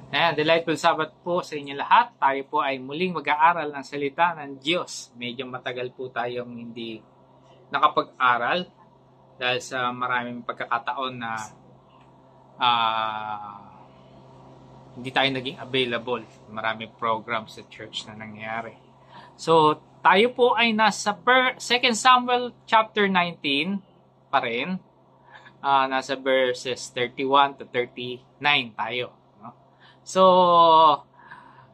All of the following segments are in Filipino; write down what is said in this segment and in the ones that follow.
Ayan, delightful Sabbath po sa inyo lahat. Tayo po ay muling mag-aaral ng salita ng Diyos. Medyo matagal po tayong hindi nakapag-aral dahil sa maraming pagkakataon na hindi tayo naging available. Maraming programs sa church na nangyayari. So, tayo po ay nasa 2 Samuel chapter 19 pa rin. Nasa verses 31 to 39 tayo. So,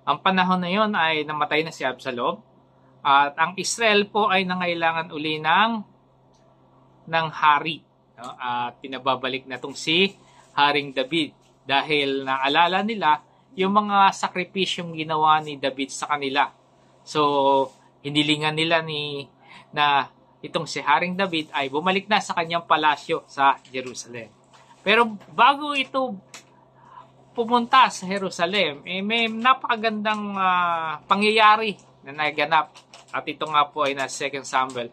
ang panahon na yon ay namatay na si Absalom at ang Israel po ay nangailangan uli ng hari. No? At pinababalik na itong si Haring David dahil naalala nila yung mga sakripisyong ginawa ni David sa kanila. So, hinilingan nila na itong si Haring David ay bumalik na sa kanyang palasyo sa Jerusalem. Pero bago ito pumunta sa Jerusalem, may napakagandang pangyayari na naganap. At ito nga po ay na 2 Samuel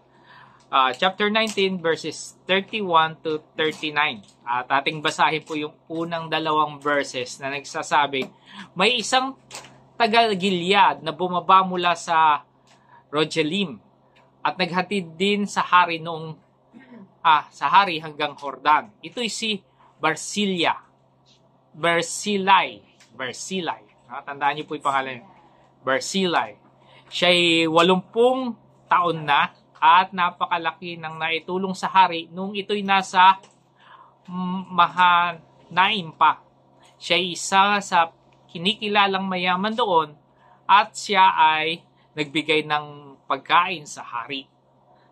chapter 19 verses 31 to 39. At ating basahin po yung unang dalawang verses na nagsasabi, may isang taga-Gilead na bumaba mula sa Rogelim at naghatid din sa hari sa hari hanggang Jordan. Ito'y si Barzillai. Tandaan niyo po yung pangalan. Barzillai. Siya'y 80 taon na at napakalaki ng naitulong sa hari nung ito'y nasa Mahanaim pa. Siya'y isa sa kinikilalang mayaman doon at siya ay nagbigay ng pagkain sa hari.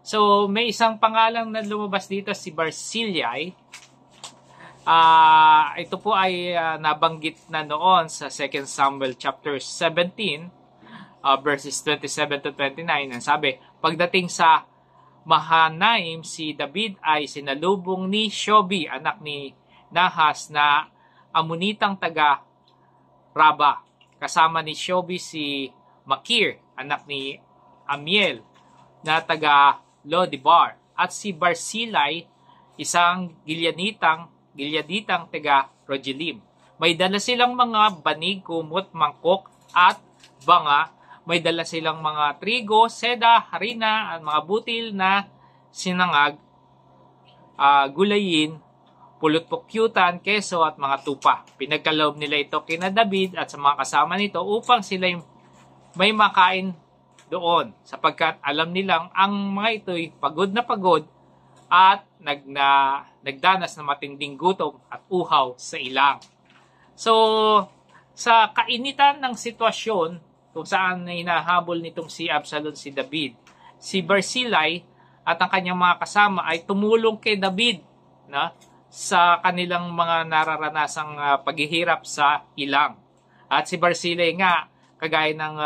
So, may isang pangalan na lumabas dito, si Barzillai. Ito po ay nabanggit na noon sa 2 Samuel chapter 17 verses 27 to 29. Ang sabi, pagdating sa Mahanaim, si David ay sinalubong ni Shobi, anak ni Nahas, na Amonitang taga Raba. Kasama ni Shobi si Makir, anak ni Amiel, na taga Lodibar. At si Barzillai, isang Gileaditang taga Rogelim. May dala silang mga banig, kumot, mangkok at banga. May dala silang mga trigo, seda, harina at mga butil na sinangag, gulayin, pulot-pukyutan, keso at mga tupa. Pinagkaloob nila ito kina David at sa mga kasama nito upang sila may makain doon, sapagkat alam nilang ang mga ito'y pagod na pagod at nagdanas na matinding gutom at uhaw sa ilang. So, sa kainitan ng sitwasyon kung saan hinahabol nitong si Absalom si David, si Barzillai at ang kanyang mga kasama ay tumulong kay David sa kanilang mga nararanasang paghihirap sa ilang. At si Barzillai nga, kagaya ng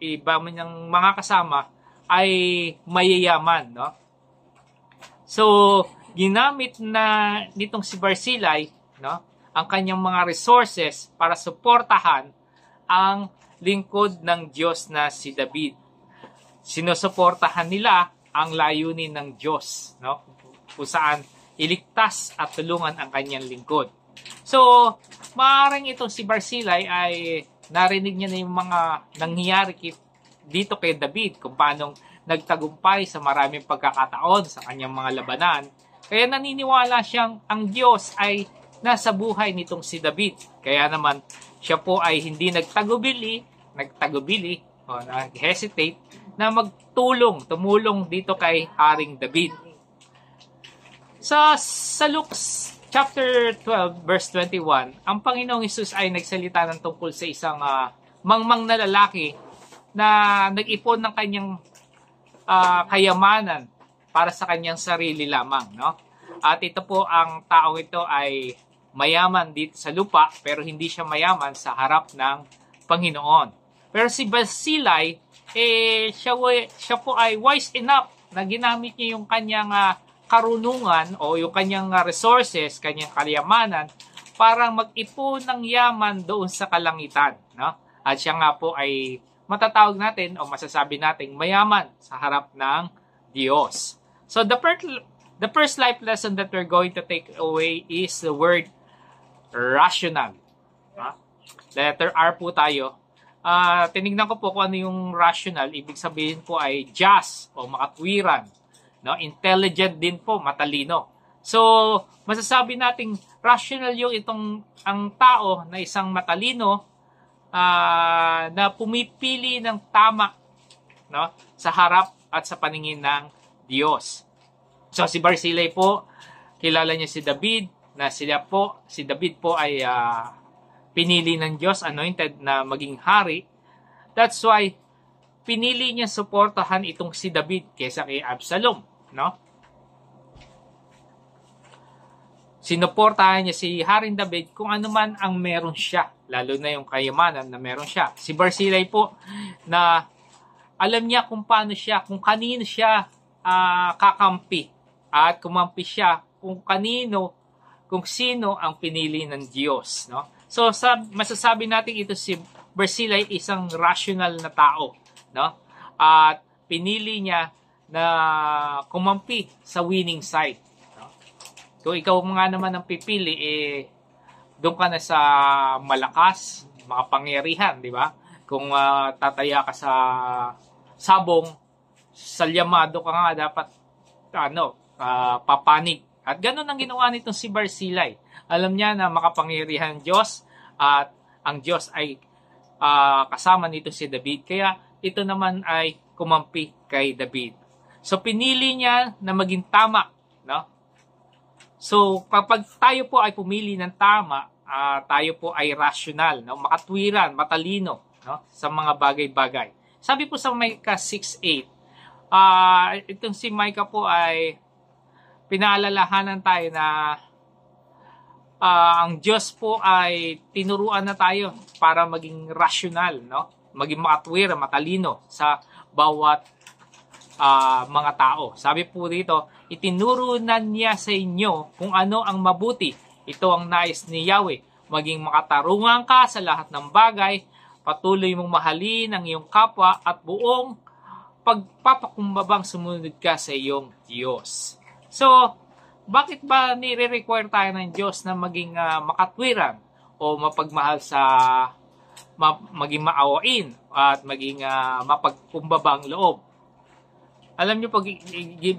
iba niyang mga kasama, ay mayayaman, no? So, ginamit na nitong si Barzillai, ang kanyang mga resources para suportahan ang lingkod ng Diyos na si David. Sinusuportahan nila ang layunin ng Diyos, kung saan iligtas at tulungan ang kanyang lingkod. So, maaaring itong si Barzillai ay narinig niya na yung mga nangyayari dito kay David, kung paanong nagtagumpay sa maraming pagkakataon sa kanyang mga labanan. Kaya naniniwala siyang ang Diyos ay nasa buhay nitong si David. Kaya naman siya po ay hindi nagtagubili o nag-hesitate na tumulong dito kay Haring David. Sa Luke chapter 12 verse 21, ang Panginoong Hesus ay nagsalita ng tungkol sa isang mangmang na lalaki na nag-ipon ng kanyang kayamanan para sa kanyang sarili lamang, At ito po, ang taong ito ay mayaman dito sa lupa pero hindi siya mayaman sa harap ng Panginoon. Pero si Barzillai, siya po ay wise enough na ginamit niya yung kanyang karunungan o yung kanyang resources, kanyang kayamanan para mag-ipon ng yaman doon sa kalangitan, At siya nga po ay matatawag natin o masasabi nating mayaman sa harap ng Diyos. So the first life lesson that we're going to take away is the word rational. Letter R po tayo. Tinignan ko po kung ano yung rational. Ibig sabihin po ay just o makatwiran. No? Intelligent din po, matalino. So, masasabi nating rational yung ang tao na isang matalino na pumipili ng tama, no, sa harap at sa paningin ng Diyos. So si Barzillai po, kilala niya si David, na si David po ay pinili ng Diyos, anointed na maging hari. That's why pinili niya suportahan itong si David kaysa kay Absalom, no? Sinuportahan niya si Haring David kung ano man ang meron siya, lalo na yung kayamanan na meron siya. Si Barzillai po, na alam niya kung paano siya, kung kanino siya kakampi, at kumampi siya kung sino ang pinili ng Diyos, no? So masasabi natin ito si Barzillai isang rational na tao, no? At pinili niya na kumampi sa winning side. Kung ikaw nga naman ang pipili, doon ka na sa malakas, makapangyarihan, di ba? Kung tataya ka sa sabong, salyamado ka nga, dapat papanig. At ganun ang ginawa nitong si Barzillai. Alam niya na makapangyarihan Diyos at ang Diyos ay kasama nito si David. Kaya ito naman ay kumampi kay David. So pinili niya na maging tama, no? So, kapag tayo po ay pumili ng tama, tayo po ay rational, no? Makatwiran, matalino, no? Sa mga bagay-bagay. Sabi po sa Micah 6:8, itong si Micah po ay pinaalalahanan tayo na ang Diyos po ay tinuruan na tayo para maging rational, no? Maging makatwiran, matalino sa bawat mga tao. Sabi po dito, itinuro na niya sa inyo kung ano ang mabuti. Ito ang nais ni Yahweh. Maging makatarungan ka sa lahat ng bagay, patuloy mong mahalin ang iyong kapwa at buong pagpapakumbabang sumunod ka sa iyong Diyos. So, bakit ba nire-require tayo ng Diyos na maging makatwiran o mapagmahal maging maawain at maging mapagkumbabang loob? Alam niyo, pag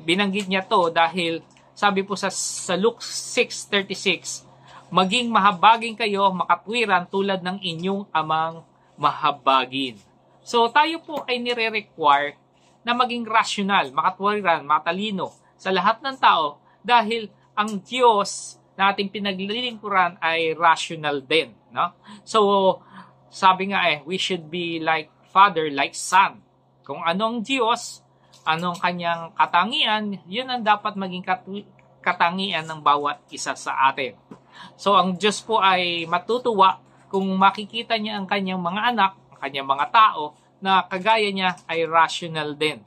binanggit niya to dahil sabi po sa Luke 6:36, maging mahabagin kayo, makatwiran tulad ng inyong amang mahabagin. So tayo po ay nire-require na maging rational, makatwiran, matalino sa lahat ng tao dahil ang Diyos na ating pinaglilingkuran ay rational din, no? So sabi nga we should be like Father, like Son. Kung anong Diyos, anong kanyang katangian, yun ang dapat maging katangian ng bawat isa sa atin. So ang Diyos po ay matutuwa kung makikita niya ang kanyang mga anak, ang kanyang mga tao, na kagaya niya ay rational din.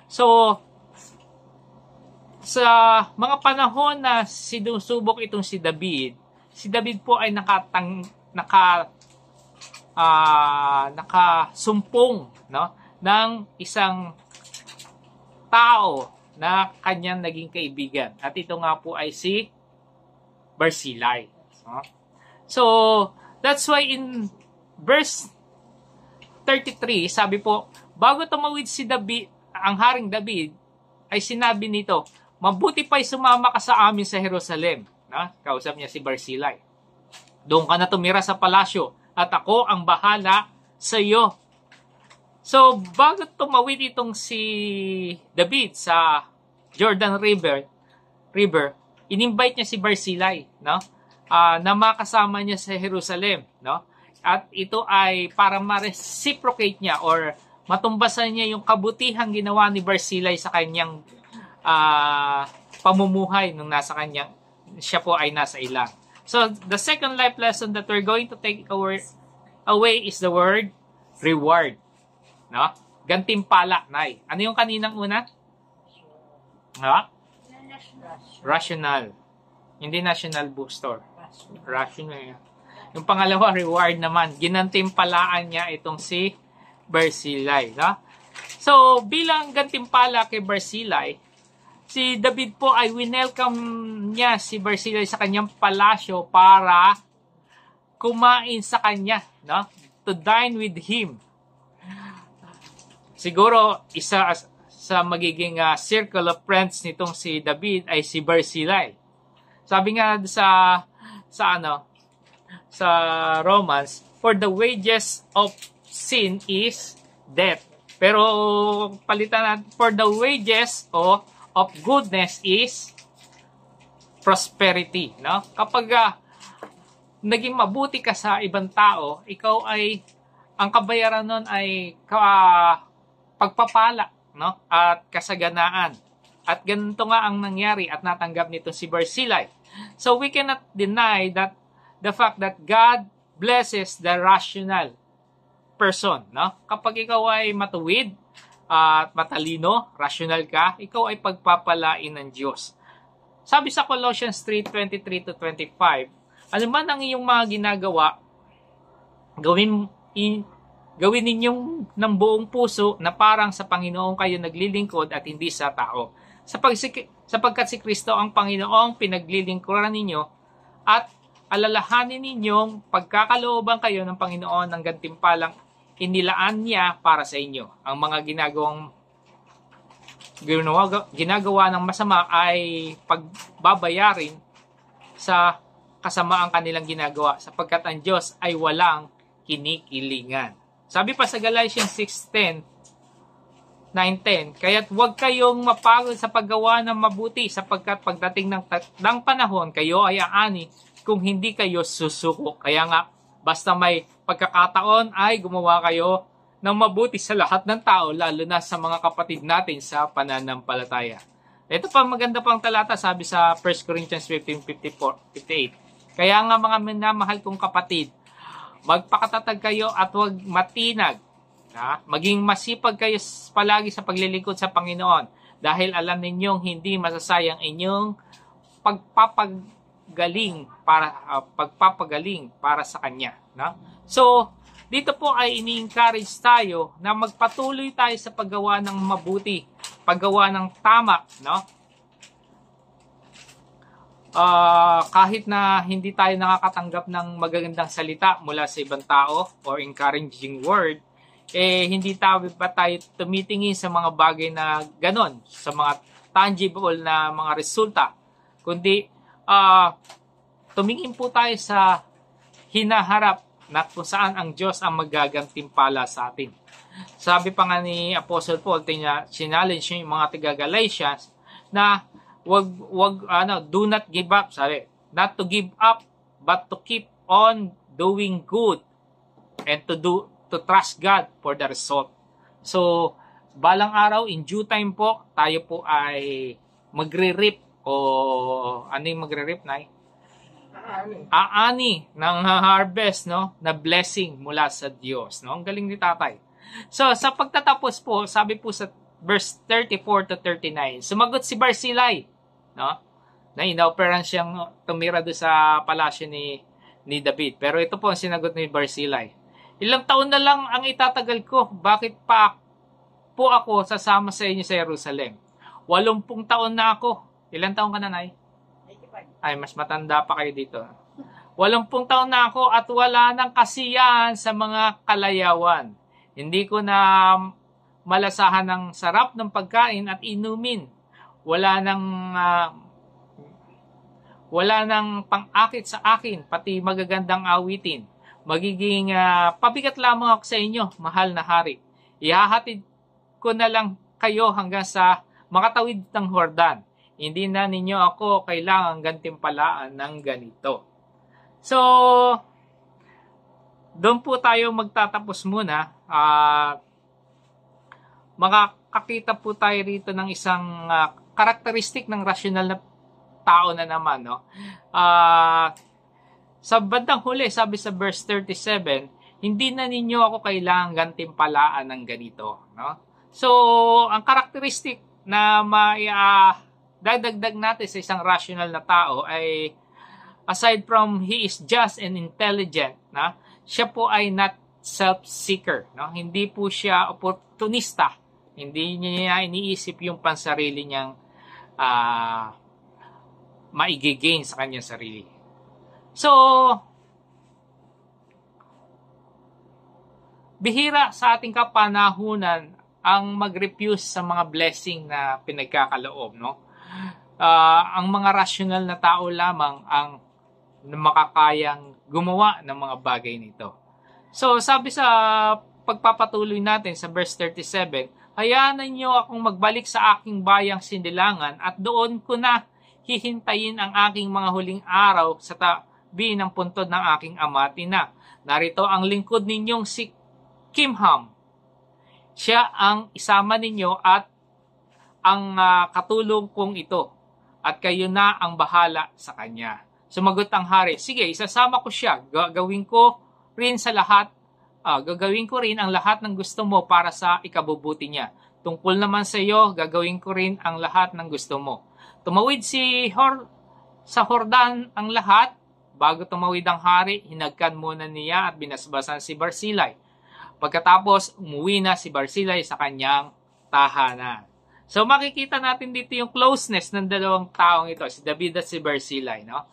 So sa mga panahon na sinusubok itong si David po ay nakasumpong, no, ng isang tao na kanyang naging kaibigan. At ito nga po ay si Barzillai. So, that's why in verse 33, sabi po, bago tumawid si David, ang Haring David, ay sinabi nito, mabuti pa'y sumama ka sa amin sa Jerusalem. Kausap niya si Barzillai. Doon ka na tumira sa palasyo at ako ang bahala sa iyo. So, bago tumawid itong si David sa Jordan River, in-invite niya si Barzillai, no? Na makasama niya sa Jerusalem, no? At ito ay para ma-reciprocate niya or matumbasan niya yung kabutihang ginawa ni Barzillai sa kanyang pamumuhay nung siya po ay nasa ilang. So, the second life lesson that we're going to take away is the word reward. No? Gantimpala, Nay. Ano yung kaninang una? Rational. Hindi National Bookstore. Rational. Yung pangalawa, reward naman. Ginantimpalaan niya itong si Barzillai. No? So, bilang gantimpala kay Barzillai, si David po ay winelcome niya si Barzillai sa kanyang palasyo para kumain sa kanya, no? To dine with him. Siguro isa sa magiging circle of friends nitong si David ay si Barzillai. Sabi nga sa Romans, for the wages of sin is death. Pero palitan natin, for the wages of goodness is prosperity, no? Kapag naging mabuti ka sa ibang tao, ikaw ay ang kabayaran nun ay pagpapala, no? At kasaganaan. At ganito nga ang nangyari at natanggap nito si Barzillai. So we cannot deny that the fact that God blesses the rational person, no? Kapag ikaw ay matuwid at matalino, rational ka, ikaw ay pagpapalain ng Diyos. Sabi sa Colossians 3:23-25, ano man ang iyong mga ginagawa, gawin ninyong ng buong puso na parang sa Panginoon kayo naglilingkod at hindi sa tao. Sapagkat si Kristo ang Panginoong pinaglilingkuran ninyo at alalahanin ninyong pagkakalooban kayo ng Panginoon ng gantimpalang inilaan niya para sa inyo. Ang mga ginagawa ng masama ay pagbabayarin sa kasamaang kanilang ginagawa sapagkat ang Diyos ay walang kinikilingan. Sabi pa sa Galatians 9:10, kaya't huwag kayong mapagod sa paggawa ng mabuti sapagkat pagdating ng panahon kayo ay aani kung hindi kayo susuko. Kaya nga, basta may pagkakataon ay gumawa kayo ng mabuti sa lahat ng tao, lalo na sa mga kapatid natin sa pananampalataya. Ito pa maganda pang talata, sabi sa 1 Corinthians 15:58. Kaya nga mga minamahal kong kapatid, magpakatatag kayo at huwag matinag. Maging masipag kayo palagi sa paglilingkod sa Panginoon dahil alam ninyong hindi masasayang inyong pagpapagaling para sa Kanya. No? So, dito po ay ini-encourage tayo na magpatuloy tayo sa paggawa ng mabuti, paggawa ng tama, no? Kahit na hindi tayo nakakatanggap ng magagandang salita mula sa ibang tao or encouraging word, hindi tayo tumitingin sa mga bagay na ganon, sa mga tangible na mga resulta, kundi tumingin po tayo sa hinaharap na kung saan ang Diyos ang magagantimpala sa atin. Sabi pa nga ni Apostle Paul, sinallenge niya yung mga taga-Galatians na do not give up, not to give up, but to keep on doing good and to trust God for the result. So, balang araw, in due time po, tayo po ay magre-reap o ano yung magre-reap na aani ng harvest, no, na blessing mula sa Diyos, no? Ang galing ni Tatay. So sa pagtatapos po, sabi po sa verse 34-39, sumagot si Barzillai, no, na inoperan siyang tumira do sa palasyo ni David. Pero ito po ang sinagot ni Barzillai, ilang taon na lang ang itatagal ko, bakit pa po ako sasama sa inyo sa Jerusalem? 80 taon na ako. Ilang taon ka na, Nay? Ay, mas matanda pa kayo dito. 80 taon na ako at wala nang kasiyahan sa mga kalayawan. Hindi ko na malasahan ng sarap ng pagkain at inumin. Wala nang pang-akit sa akin, pati magagandang awitin. Magiging pabigat lamang ako sa inyo, mahal na hari. Ihahatid ko na lang kayo hanggang sa makatawid ng Jordan. Hindi na ninyo ako kailangang gantimpalaan ng ganito. So, doon po tayo magtatapos muna. Makakakita po tayo rito ng isang karakteristik ng rasyonal na tao na naman. No? Sa bandang huli, sabi sa verse 37, hindi na ninyo ako kailangang gantimpalaan ng ganito. No? So, ang karakteristik na dadagdag natin sa isang rational na tao ay aside from he is just and intelligent, siya po ay not self-seeker. No? Hindi po siya opportunista. Hindi niya iniisip yung pansarili niyang maigigain sa kanyang sarili. So, bihira sa ating kapanahunan ang mag-refuse sa mga blessing na pinagkakaloob, no? Ang mga rational na tao lamang ang makakayang gumawa ng mga bagay nito. So, sabi sa pagpapatuloy natin sa verse 37, hayaan niyo akong magbalik sa aking bayang Sinilangan at doon ko na hihintayin ang aking mga huling araw sa tabi ng puntod ng aking ama at ina. Narito ang lingkod ninyong si Kimham. Siya ang isama ninyo at ang katulong kong ito at kayo na ang bahala sa kanya. Sumagot ang hari, sige, isasama ko siya. Gagawin ko rin ang lahat ng gusto mo para sa ikabubuti niya. Tungkol naman sa iyo, gagawin ko rin ang lahat ng gusto mo. Tumawid sa Hordan ang lahat. Bago tumawid ang hari, hinagkan muna niya at binasbasan si Barzillai. Pagkatapos, umuwi na si Barzillai sa kanyang tahanan. So makikita natin dito yung closeness ng dalawang taong ito, si David at si Barzillai, no?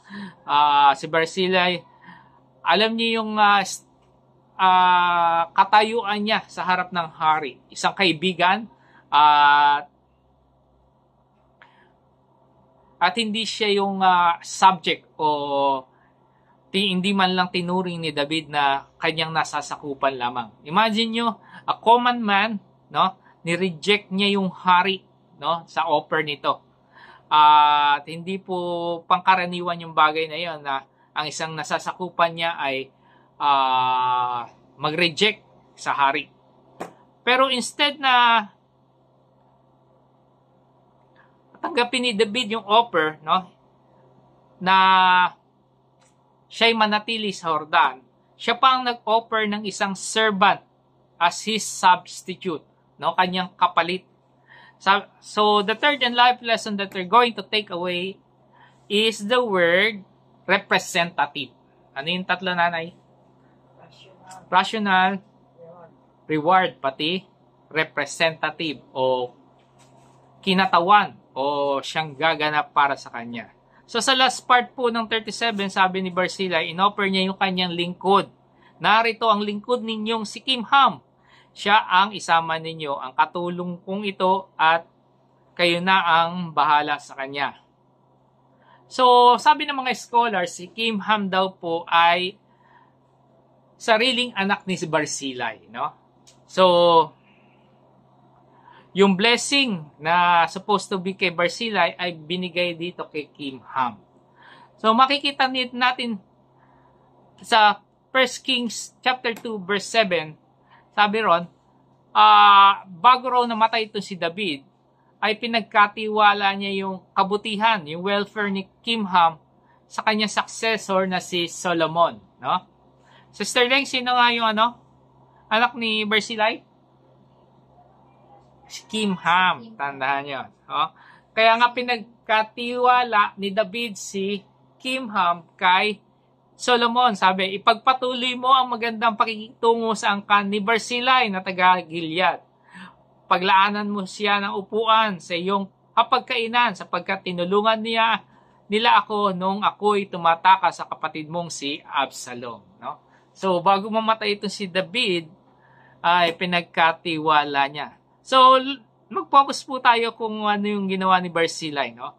Si Barzillai, alam niyo yung katayuan niya sa harap ng hari. Isang kaibigan at hindi siya yung subject o hindi man lang tinuring ni David na kanyang nasasakupan lamang. Imagine nyo, a common man, no, ni-reject niya yung hari, no, sa offer nito. At hindi po pangkaraniwan yung bagay na yon na ang isang nasasakupan niya ay mag-reject sa hari. Pero instead na tanggapin ni David yung offer, no, na siya'y manatili sa Hordan, siya pa ang nag-offer ng isang servant as his substitute, no, kanyang kapalit. So the third and life lesson that we're going to take away is the word representative. Ano yung tatlo, nanay? Rational, reward, pati representative o kinatawan o siyang gaganap para sa kanya. So sa last part po ng 37, sabi ni Barzillai, inoffer niya yung kanyang lingkod. Narito ang lingkod ninyong si Kimham. Siya ang isama ninyo, ang katulong kong ito at kayo na ang bahala sa kanya. So sabi ng mga scholars, si Kimham daw po ay sariling anak ni si Barzillai, no? So yung blessing na supposed to be kay Barzillai ay binigay dito kay Kimham. So makikita natin sa 1 Kings chapter 2 verse 7, sabi ron, bago raw namatay ito si David, ay pinagkatiwala niya yung kabutihan, yung welfare ni Kimham sa kanyang successor na si Solomon, no? Sister Leng, sino nga yung anak ni Barzillai? Si Kimham, tandaan nyo. Oh? Kaya nga pinagkatiwala ni David si Kimham kay Solomon. Sabi, ipagpatuloy mo ang magandang pakikitungo sa angkan ni Barzillai na taga-Gilead. Paglaanan mo siya ng upuan sa iyong kapagkainan sapagkat tinulungan nila ako nung ako'y tumataka sa kapatid mong si Absalom. No? So, bago mamatay itong si David, ay pinagkatiwala niya. So, mag-focus po tayo kung ano yung ginawa ni Barzillai, no?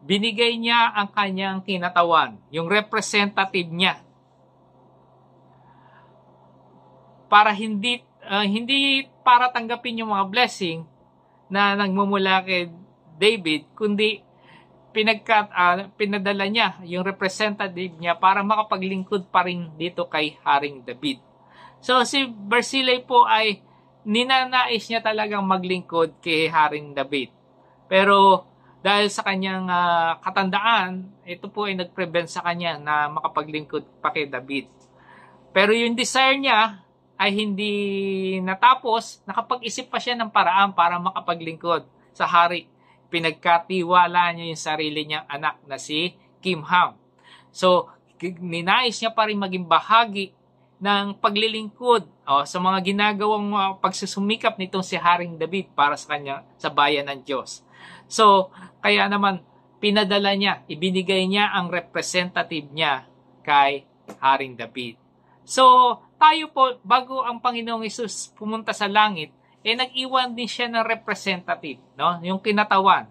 Binigay niya ang kanyang kinatawan, yung representative niya. Para hindi para tanggapin yung mga blessing na nagmumula kay David, kundi pinadala niya yung representative niya para makapaglingkod pa rin dito kay Haring David. So, si Barzillai po ay ninanais niya talagang maglingkod kay Haring David. Pero dahil sa kanyang katandaan, ito po ay nag-prevent sa kanya na makapaglingkod pa kay David. Pero yung desire niya ay hindi natapos, nakapag-isip pa siya ng paraan para makapaglingkod sa hari. Pinagkatiwala niya yung sarili niyang anak na si Kimham. So, ninais niya pa rin maging bahagi ng paglilingkod sa mga ginagawang pagsusumikap nitong si Haring David para sa kanya sa bayan ng Diyos. So, kaya naman pinadala niya, ibinigay niya ang representative niya kay Haring David. So, tayo po, bago ang Panginoong Hesus pumunta sa langit, nag-iwan din siya ng representative, no? Yung kinatawan.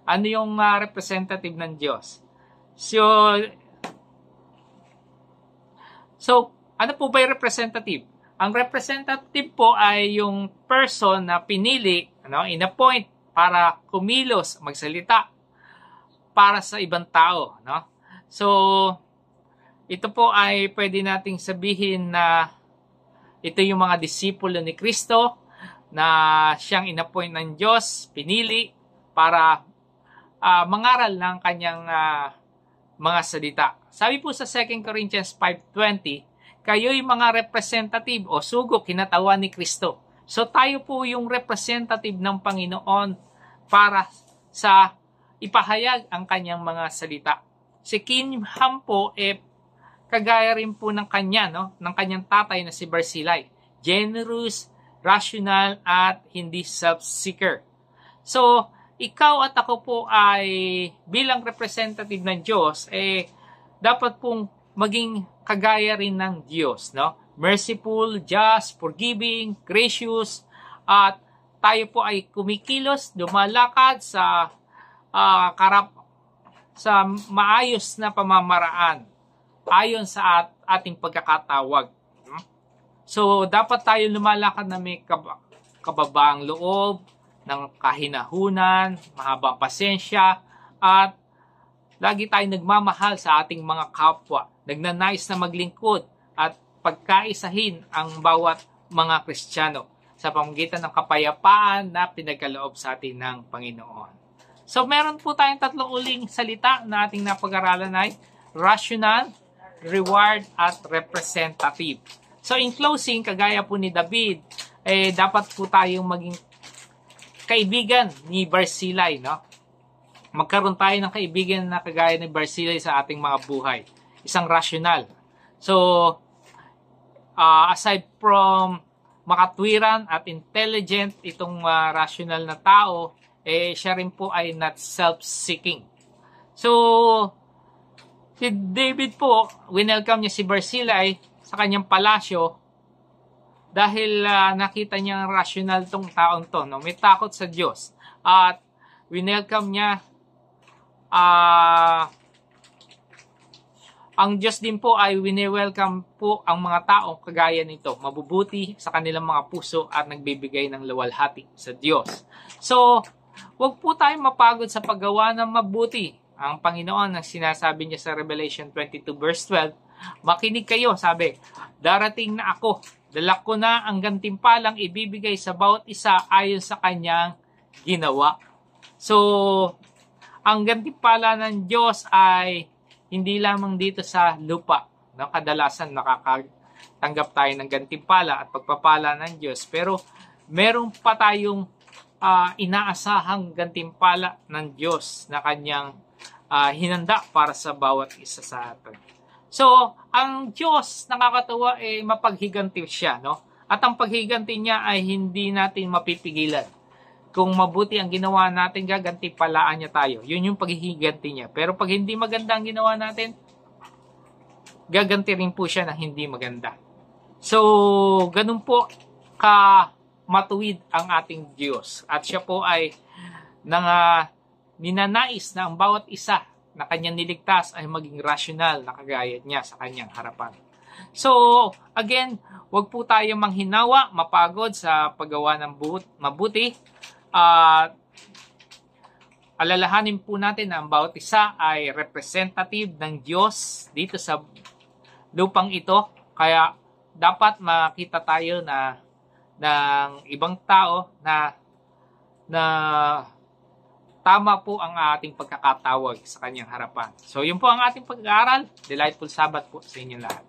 Ano yung representative ng Diyos? So, ano po ba yung representative? Ang representative po ay yung person na pinili, in-appoint para kumilos, magsalita para sa ibang tao, no? So, ito po ay pwede nating sabihin na ito yung mga disipulo ni Kristo na siyang in-appoint ng Diyos, pinili para mangaral ng kanyang mga salita. Sabi po sa 2 Corinthians 5:20, kayo'y mga representative o sugo, kinatawan ni Kristo. So tayo po yung representative ng Panginoon para sa ipahayag ang kanyang mga salita. Si King Ham po, kagaya rin po ng kanya, ng kanyang tatay na si Barzillai. Generous, rational, at hindi self-seeker. So, ikaw at ako po ay bilang representative ng Diyos, dapat pong maging kagaya rin ng Diyos, no? Merciful, just, forgiving, gracious, at tayo po ay kumikilos, lumalakad sa maayos na pamamaraan ayon sa ating pagkakatawag. So, dapat tayo lumalakad na may kababaang loob, ng kahinahunan, mahabang pasensya, at lagi tayong nagmamahal sa ating mga kapwa, nagnanais na maglingkod at pagkaisahin ang bawat mga Kristiyano sa pamamagitan ng kapayapaan na pinagkaloob sa atin ng Panginoon. So, meron po tayong tatlong uling salita na ating napag-aralan ay rational, reward, at representative. So, in closing, kagaya po ni David, dapat po tayong maging kaibigan ni Barzillai, no? Magkaroon tayo ng kaibigan na kagaya ni Barzillai sa ating mga buhay. Isang rational. So, aside from makatwiran at intelligent, itong rational na tao, siya rin po ay not self-seeking. So, si David po, winelcome niya si Barzillai sa kanyang palasyo dahil nakita niya ang rational tong taong to, no? May takot sa Diyos. At winelcome niya ang Diyos din po ay wini-welcome po ang mga taong kagaya nito, mabubuti sa kanilang mga puso at nagbibigay ng luwalhati sa Diyos. So, huwag po tayong mapagod sa paggawa ng mabuti. Ang Panginoon, ang sinasabi niya sa Revelation 22 verse 12, makinig kayo, sabi, darating na ako, dala ko na ang gantimpalang ibibigay sa bawat isa ayon sa kanyang ginawa. So, ang gantimpala ng Diyos ay hindi lamang dito sa lupa. No? Kadalasan nakakatanggap tayo ng gantimpala at pagpapala ng Diyos. Pero meron pa tayong inaasahang gantimpala ng Diyos na kanyang hinanda para sa bawat isa sa atin. So, ang Diyos, nakakatuwa, mapaghiganti siya, no? At ang paghiganti niya ay hindi natin mapipigilan. Kung mabuti ang ginawa natin, gagantipalaan niya tayo. Yun yung paghihiganti niya. Pero pag hindi maganda ang ginawa natin, gaganti rin po siya ng hindi maganda. So, ganun po matuwid ang ating Diyos. At siya po ay ninanais na ang bawat isa na kanyang niligtas ay maging rational na kagaya niya sa kanyang harapan. So, again, huwag po tayo manghinawa, mapagod sa paggawa ng mabuti. Alalahanin po natin na ang bawat isa ay representative ng Diyos dito sa lupang ito. Kaya dapat makita tayo na ng ibang tao na tama po ang ating pagkakatawag sa kanyang harapan. So, yun po ang ating pag-aaral. Delightful Sabbath po sa inyong lahat.